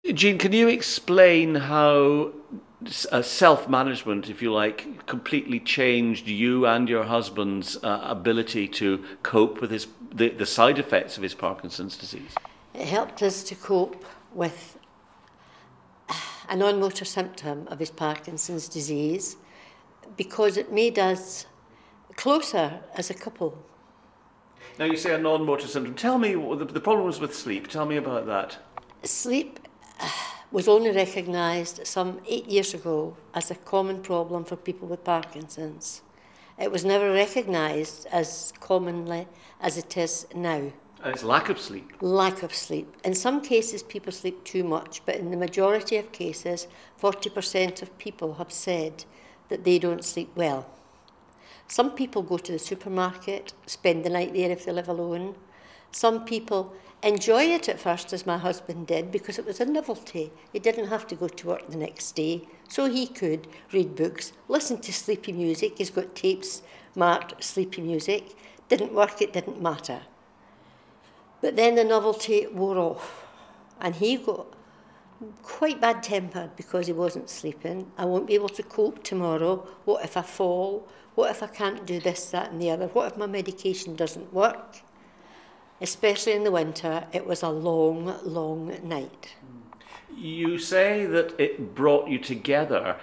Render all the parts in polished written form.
Jean, can you explain how self-management, if you like, completely changed you and your husband's ability to cope with the side effects of his Parkinson's disease? It helped us to cope with a non-motor symptom of his Parkinson's disease because it made us closer as a couple. Now, you say a non-motor symptom. Tell me, the problem was with sleep. Tell me about that. Sleep was only recognised some 8 years ago as a common problem for people with Parkinson's. It was never recognised as commonly as it is now. And it's lack of sleep. Lack of sleep. In some cases, people sleep too much, but in the majority of cases, 40% of people have said that they don't sleep well. Some people go to the supermarket, spend the night there if they live alone. Some people enjoy it at first, as my husband did, because it was a novelty. He didn't have to go to work the next day, so he could read books, listen to sleepy music. He's got tapes marked sleepy music. Didn't work, it didn't matter. But then the novelty wore off, and he got quite bad-tempered because he wasn't sleeping. I won't be able to cope tomorrow. What if I fall? What if I can't do this, that and the other? What if my medication doesn't work? Especially in the winter, it was a long, long night. You say that it brought you together.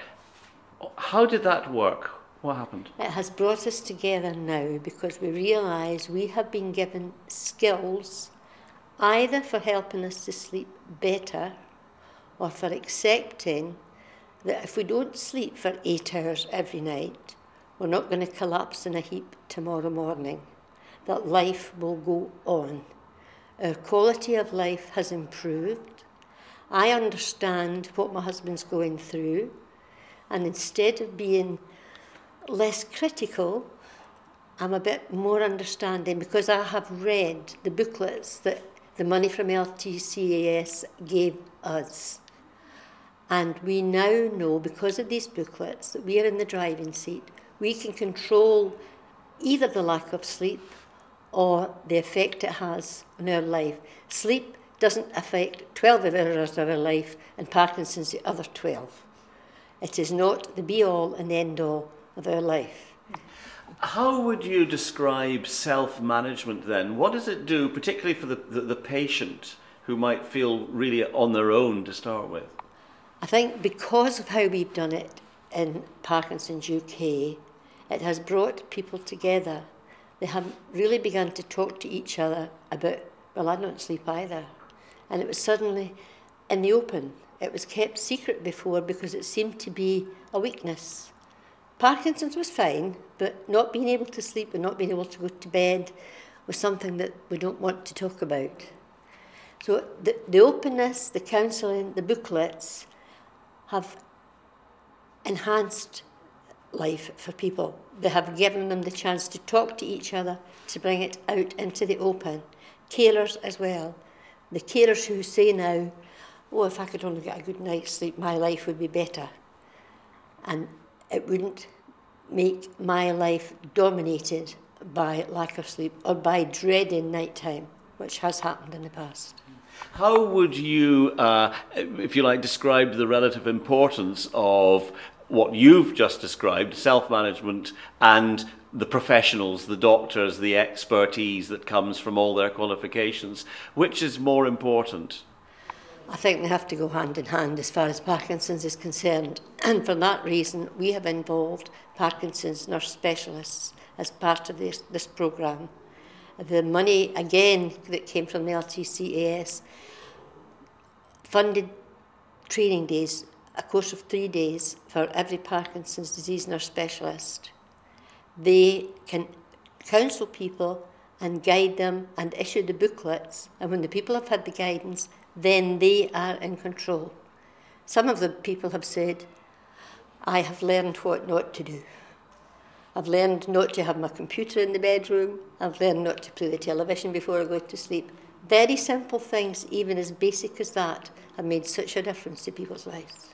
How did that work? What happened? It has brought us together now because we realise we have been given skills either for helping us to sleep better or for accepting that if we don't sleep for 8 hours every night, we're not going to collapse in a heap tomorrow morning, that life will go on. Our quality of life has improved. I understand what my husband's going through, and instead of being less critical, I'm a bit more understanding because I have read the booklets that the money from LTCAS gave us. And we now know, because of these booklets, that we are in the driving seat. We can control either the lack of sleep or the effect it has on our life. Sleep doesn't affect 12 hours of our life and Parkinson's the other 12. It is not the be-all and end-all of our life. How would you describe self-management then? What does it do, particularly for the patient who might feel really on their own to start with? I think because of how we've done it in Parkinson's UK, it has brought people together. They have really begun to talk to each other about, well, I don't sleep either. And it was suddenly in the open. It was kept secret before because it seemed to be a weakness. Parkinson's was fine, but not being able to sleep and not being able to go to bed was something that we don't want to talk about. So the openness, the counselling, the booklets have enhanced life for people. They have given them the chance to talk to each other, to bring it out into the open. Carers as well. The carers who say now, oh, if I could only get a good night's sleep, my life would be better. And it wouldn't make my life dominated by lack of sleep or by dreading nighttime, which has happened in the past. How would you, if you like, describe the relative importance of what you've just described, self-management, and the professionals, the doctors, the expertise that comes from all their qualifications? Which is more important? I think they have to go hand in hand as far as Parkinson's is concerned. And for that reason, we have involved Parkinson's nurse specialists as part of this programme. The money, again, that came from the LTCAS funded training days, a course of 3 days for every Parkinson's disease nurse specialist. They can counsel people and guide them and issue the booklets, and when the people have had the guidance, then they are in control. Some of the people have said, I have learned what not to do. I've learned not to have my computer in the bedroom. I've learned not to play the television before I go to sleep. Very simple things, even as basic as that, have made such a difference to people's lives.